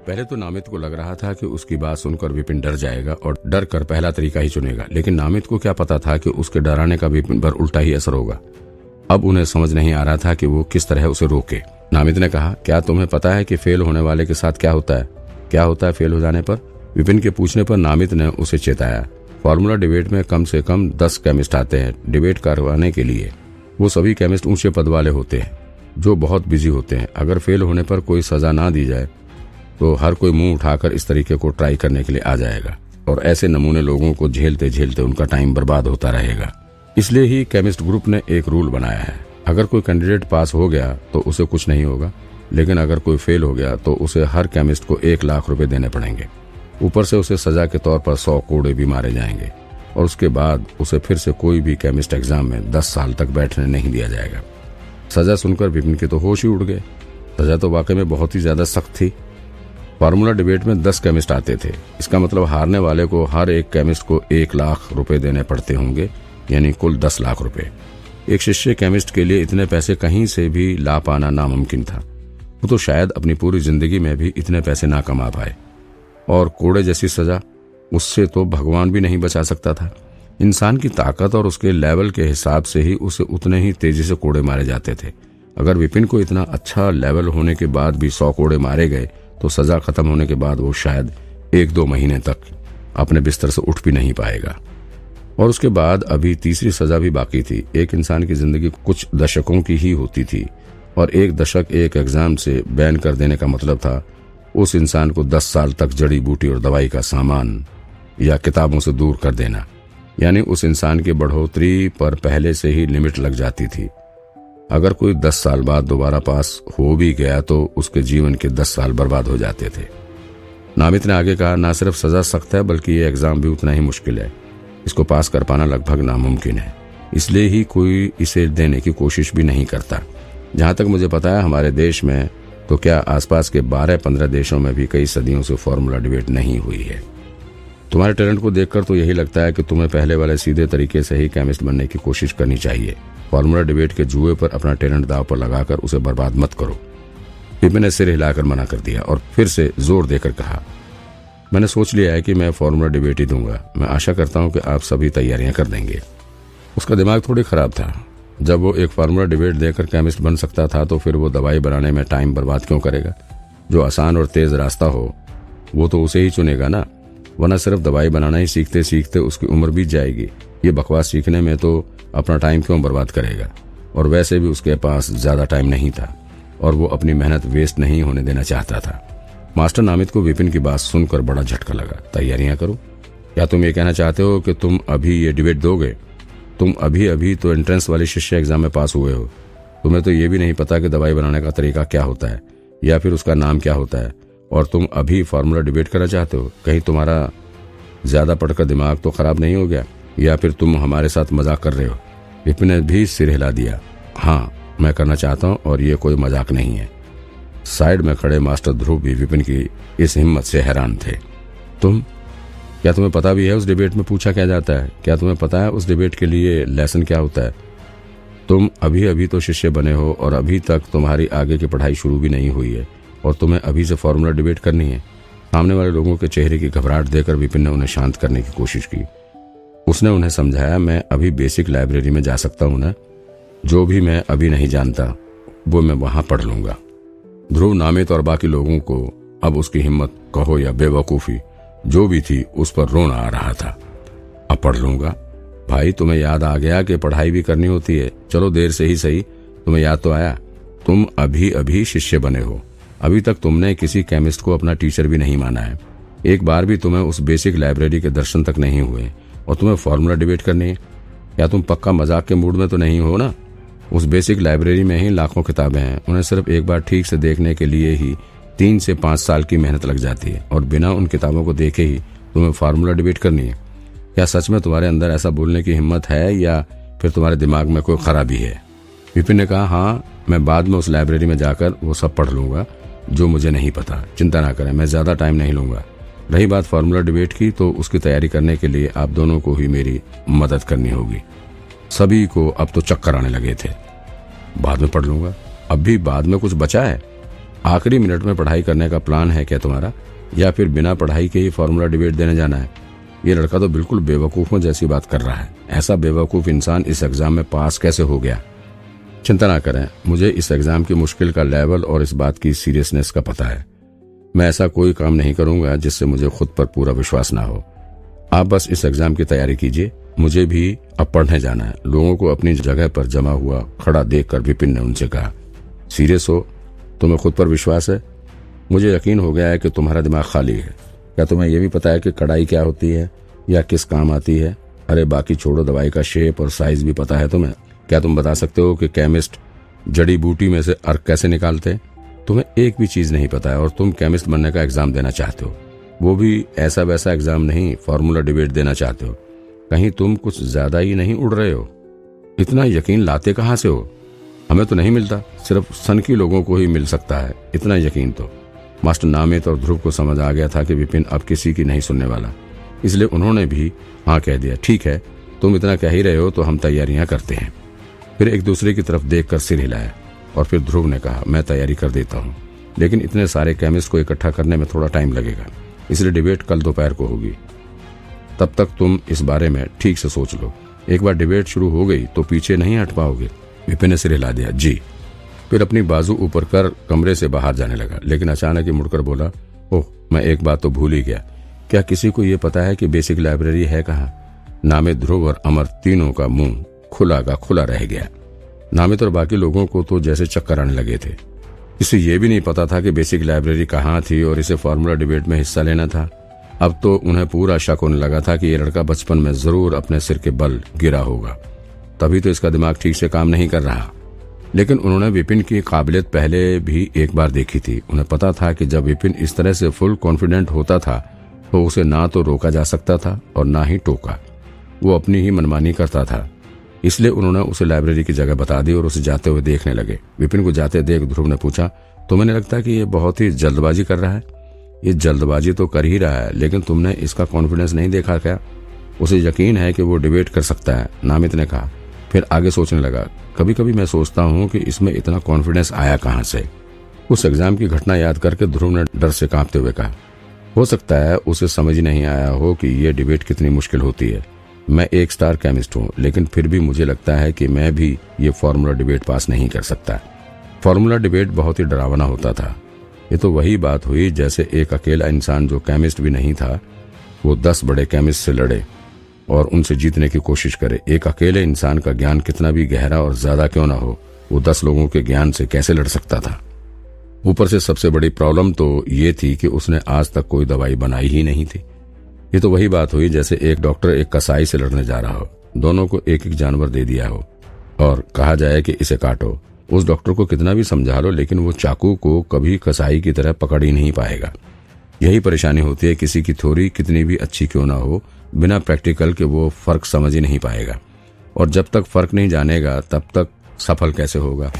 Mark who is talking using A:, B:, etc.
A: पहले तो नामित को लग रहा था कि उसकी बात सुनकर विपिन डर जाएगा और डर कर पहला तरीका ही चुनेगा, लेकिन नामित को क्या पता था कि उसके डराने का विपिन पर उल्टा ही असर होगा। अब उन्हें समझ नहीं आ रहा था कि वो किस तरह उसे रोके। नामित ने कहा, क्या तुम्हें पता है कि फेल होने वाले के साथ क्या होता है? क्या होता है फेल हो जाने पर? विपिन के पूछने पर नामित ने उसे चेताया, फॉर्मूला डिबेट में कम से कम 10 केमिस्ट आते हैं डिबेट करवाने के लिए। वो सभी केमिस्ट ऊंचे पद वाले होते हैं जो बहुत बिजी होते हैं। अगर फेल होने पर कोई सजा ना दी जाए तो हर कोई मुंह उठाकर इस तरीके को ट्राई करने के लिए आ जाएगा और ऐसे नमूने लोगों को झेलते झेलते उनका टाइम बर्बाद होता रहेगा। इसलिए ही केमिस्ट ग्रुप ने एक रूल बनाया है, अगर कोई कैंडिडेट पास हो गया तो उसे कुछ नहीं होगा, लेकिन अगर कोई फेल हो गया तो उसे हर केमिस्ट को 1 लाख रुपए देने पड़ेंगे। ऊपर से उसे सजा के तौर पर 100 कोड़े भी मारे जाएंगे और उसके बाद उसे फिर से कोई भी केमिस्ट एग्जाम में 10 साल तक बैठने नहीं दिया जाएगा। सजा सुनकर विपिन के तो होश ही उड़ गए। सजा तो वाकई में बहुत ही ज्यादा सख्त थी। फार्मूला डिबेट में 10 केमिस्ट आते थे, इसका मतलब हारने वाले को हर एक केमिस्ट को 1 लाख रुपए देने पड़ते होंगे, यानी कुल 10 लाख रुपए। एक शिष्य केमिस्ट के लिए इतने पैसे कहीं से भी ला पाना नामुमकिन था। वो तो शायद अपनी पूरी जिंदगी में भी इतने पैसे ना कमा पाए। और कोड़े जैसी सजा, उससे तो भगवान भी नहीं बचा सकता था। इंसान की ताकत और उसके लेवल के हिसाब से ही उसे उतने ही तेजी से कोड़े मारे जाते थे। अगर विपिन को इतना अच्छा लेवल होने के बाद भी 100 कोड़े मारे गए तो सजा खत्म होने के बाद वो शायद 1-2 महीने तक अपने बिस्तर से उठ भी नहीं पाएगा। और उसके बाद अभी तीसरी सजा भी बाकी थी। एक इंसान की जिंदगी कुछ दशकों की ही होती थी और 1 दशक एक एग्जाम से बैन कर देने का मतलब था उस इंसान को 10 साल तक जड़ी बूटी और दवाई का सामान या किताबों से दूर कर देना, यानी उस इंसान की बढ़ोतरी पर पहले से ही लिमिट लग जाती थी। अगर कोई 10 साल बाद दोबारा पास हो भी गया तो उसके जीवन के 10 साल बर्बाद हो जाते थे। नामित ने आगे कहा, ना सिर्फ सजा सख्त है बल्कि ये एग्जाम भी उतना ही मुश्किल है। इसको पास कर पाना लगभग नामुमकिन है, इसलिए ही कोई इसे देने की कोशिश भी नहीं करता। जहां तक मुझे पता है हमारे देश में तो क्या आसपास के 12-15 देशों में भी कई सदियों से फॉर्मूला डिबेट नहीं हुई है। तुम्हारे टैलेंट को देखकर तो यही लगता है कि तुम्हें पहले वाले सीधे तरीके से ही केमिस्ट बनने की कोशिश करनी चाहिए। फॉर्मूला डिबेट के जुए पर अपना टैलेंट दांव पर लगाकर उसे बर्बाद मत करो। विपिन ने सिर हिलाकर मना कर दिया और फिर से जोर देकर कहा, मैंने सोच लिया है कि मैं फॉर्मूला डिबेट ही दूंगा। मैं आशा करता हूं कि आप सभी तैयारियां कर देंगे। उसका दिमाग थोड़ी खराब था। जब वो एक फार्मूला डिबेट देकर केमिस्ट बन सकता था तो फिर वो दवाई बनाने में टाइम बर्बाद क्यों करेगा? जो आसान और तेज रास्ता हो वो तो उसे ही चुनेगा ना, वरना सिर्फ दवाई बनाना ही सीखते सीखते उसकी उम्र बीत जाएगी। ये बकवास सीखने में तो अपना टाइम क्यों बर्बाद करेगा? और वैसे भी उसके पास ज्यादा टाइम नहीं था और वो अपनी मेहनत वेस्ट नहीं होने देना चाहता था। मास्टर नामित को विपिन की बात सुनकर बड़ा झटका लगा। तैयारियां करो? क्या तुम ये कहना चाहते हो कि तुम अभी ये डिबेट दोगे? तुम अभी तो एंट्रेंस वाले शिष्य एग्जाम में पास हुए हो। तुम्हें तो ये भी नहीं पता कि दवाई बनाने का तरीका क्या होता है या फिर उसका नाम क्या होता है, और तुम अभी फॉर्मूला डिबेट करना चाहते हो? कहीं तुम्हारा ज्यादा पढ़कर दिमाग तो खराब नहीं हो गया, या फिर तुम हमारे साथ मजाक कर रहे हो? विपिन ने भी सिर हिला दिया। हाँ, मैं करना चाहता हूँ और ये कोई मजाक नहीं है। साइड में खड़े मास्टर ध्रुव भी विपिन की इस हिम्मत से हैरान थे। क्या तुम्हें पता भी है उस डिबेट में पूछा क्या जाता है? क्या तुम्हें पता है उस डिबेट के लिए लेसन क्या होता है? तुम अभी तो शिष्य बने हो और अभी तक तुम्हारी आगे की पढ़ाई शुरू भी नहीं हुई है और तुम्हें अभी से फॉर्मूला डिबेट करनी है। सामने वाले लोगों के चेहरे की घबराहट देकर विपिन ने उन्हें शांत करने की कोशिश की। उसने उन्हें समझाया, मैं अभी बेसिक लाइब्रेरी में जा सकता हूँ ना, जो भी मैं अभी नहीं जानता वो मैं वहां पढ़ लूंगा। ध्रुव, नामित और बाकी लोगों को अब उसकी हिम्मत कहो या बेवकूफी जो भी थी उस पर रोना आ रहा था। अब पढ़ लूंगा? भाई, तुम्हें याद आ गया कि पढ़ाई भी करनी होती है। चलो देर से ही सही, तुम्हें याद तो आया। तुम अभी शिष्य बने हो। अभी तक तुमने किसी केमिस्ट को अपना टीचर भी नहीं माना है। एक बार भी तुम्हें उस बेसिक लाइब्रेरी के दर्शन तक नहीं हुए और तुम्हें फॉर्मूला डिबेट करनी है। क्या तुम पक्का मजाक के मूड में तो नहीं हो ना? उस बेसिक लाइब्रेरी में ही लाखों किताबें हैं। उन्हें सिर्फ एक बार ठीक से देखने के लिए ही 3 से 5 साल की मेहनत लग जाती है और बिना उन किताबों को देखे ही तुम्हें फार्मूला डिबेट करनी है। क्या सच में तुम्हारे अंदर ऐसा बोलने की हिम्मत है या फिर तुम्हारे दिमाग में कोई खराबी है? विपिन ने कहा, हाँ, मैं बाद में उस लाइब्रेरी में जाकर वो सब पढ़ लूंगा जो मुझे नहीं पता। चिंता ना करें, मैं ज्यादा टाइम नहीं लूंगा। रही बात फार्मूला डिबेट की, तो उसकी तैयारी करने के लिए आप दोनों को ही मेरी मदद करनी होगी। सभी को अब तो चक्कर आने लगे थे। बाद में पढ़ लूंगा? अब भी बाद में कुछ बचा है? आखिरी मिनट में पढ़ाई करने का प्लान है क्या तुम्हारा, या फिर बिना पढ़ाई के ही फॉर्मूला डिबेट देने जाना है? ये लड़का तो बिल्कुल बेवकूफों जैसी बात कर रहा है। ऐसा बेवकूफ इंसान इस एग्जाम में पास कैसे हो गया? चिंता ना करें, मुझे इस एग्जाम की मुश्किल का लेवल और इस बात की सीरियसनेस का पता है। मैं ऐसा कोई काम नहीं करूंगा जिससे मुझे खुद पर पूरा विश्वास ना हो। आप बस इस एग्जाम की तैयारी कीजिए। मुझे भी अब पढ़ने जाना है। लोगों को अपनी जगह पर जमा हुआ खड़ा देखकर विपिन ने उनसे कहा, सीरियस हो? तुम्हें खुद पर विश्वास है? मुझे यकीन हो गया है कि तुम्हारा दिमाग खाली है। क्या तुम्हें यह भी पता है कि कढ़ाई क्या होती है या किस काम आती है? अरे बाकी छोड़ो, दवाई का शेप और साइज भी पता है तुम्हें? क्या तुम बता सकते हो कि केमिस्ट जड़ी बूटी में से अर्क कैसे निकालते हैं? तुम्हें एक भी चीज नहीं पता है और तुम केमिस्ट बनने का एग्जाम देना चाहते हो, वो भी ऐसा वैसा एग्जाम नहीं, फॉर्मूला डिबेट देना चाहते हो। कहीं तुम कुछ ज्यादा ही नहीं उड़ रहे हो? इतना यकीन लाते कहाँ से हो? हमें तो नहीं मिलता, सिर्फ सनकी लोगों को ही मिल सकता है इतना यकीन। तो मास्टर नामित और ध्रुव को समझ आ गया था कि विपिन अब किसी की नहीं सुनने वाला, इसलिए उन्होंने भी हाँ कह दिया। ठीक है, तुम इतना कह ही रहे हो तो हम तैयारियां करते हैं। फिर एक दूसरे की तरफ देखकर सिर हिलाया और फिर ध्रुव ने कहा, मैं तैयारी कर देता हूँ, लेकिन इतने सारे केमिस्ट को इकट्ठा करने में थोड़ा टाइम लगेगा, इसलिए डिबेट कल दोपहर को होगी। तब तक तुम इस बारे में ठीक से सोच लो। एक बार डिबेट शुरू हो गई तो पीछे नहीं हट पाओगे। विपिन ने सिर हिला दिया, जी। फिर अपनी बाजू ऊपर कर कमरे से बाहर जाने लगा, लेकिन अचानक ही मुड़कर बोला, ओह मैं एक बात तो भूल ही गया। क्या किसी को ये पता है कि बेसिक लाइब्रेरी है कहाँ? नामित, ध्रुव और अमर तीनों का मुंह खुला का खुला रह गया। नामित और बाकी लोगों को तो जैसे चक्कर आने लगे थे। इसे ये भी नहीं पता था कि बेसिक लाइब्रेरी कहाँ थी और इसे फॉर्मूला डिबेट में हिस्सा लेना था। अब तो उन्हें पूरा शक होने लगा था कि ये लड़का बचपन में जरूर अपने सिर के बल गिरा होगा, तभी तो इसका दिमाग ठीक से काम नहीं कर रहा। लेकिन उन्होंने विपिन की काबिलियत पहले भी एक बार देखी थी। उन्हें पता था कि जब विपिन इस तरह से फुल कॉन्फिडेंट होता था तो उसे ना तो रोका जा सकता था और ना ही टोका। वो अपनी ही मनमानी करता था। इसलिए उन्होंने उसे लाइब्रेरी की जगह बता दी और उसे जाते हुए देखने लगे। विपिन को जाते देख ध्रुव ने पूछा, तुम्हें नहीं लगता कि ये बहुत ही जल्दबाजी कर रहा है? ये जल्दबाजी तो कर ही रहा है, लेकिन तुमने इसका कॉन्फिडेंस नहीं देखा क्या? उसे यकीन है कि वो डिबेट कर सकता है, नामित ने कहा। फिर आगे सोचने लगा, कभी कभी मैं सोचता हूँ कि इसमें इतना कॉन्फिडेंस आया कहाँ से। उस एग्जाम की घटना याद करके ध्रुव ने डर से कांपते हुए कहा, हो सकता है उसे समझ ही नहीं आया हो कि ये डिबेट कितनी मुश्किल होती है। मैं एक स्टार केमिस्ट हूँ, लेकिन फिर भी मुझे लगता है कि मैं भी ये फॉर्मूला डिबेट पास नहीं कर सकता। फॉर्मूला डिबेट बहुत ही डरावना होता था। ये तो वही बात हुई जैसे एक अकेला इंसान जो केमिस्ट भी नहीं था, वो 10 बड़े केमिस्ट से लड़े और उनसे जीतने की कोशिश करे। एक अकेले इंसान का ज्ञान कितना भी गहरा और ज्यादा क्यों ना हो, वो 10 लोगों के ज्ञान से कैसे लड़ सकता था? ऊपर से सबसे बड़ी प्रॉब्लम तो ये थी कि उसने आज तक कोई दवाई बनाई ही नहीं थी। ये तो वही बात हुई जैसे एक डॉक्टर एक कसाई से लड़ने जा रहा हो, दोनों को एक एक जानवर दे दिया हो और कहा जाए कि इसे काटो। उस डॉक्टर को कितना भी समझा लो, लेकिन वो चाकू को कभी कसाई की तरह पकड़ ही नहीं पाएगा। यही परेशानी होती है, किसी की थ्योरी कितनी भी अच्छी क्यों ना हो, बिना प्रैक्टिकल के वो फर्क समझ ही नहीं पाएगा, और जब तक फर्क नहीं जानेगा तब तक सफल कैसे होगा।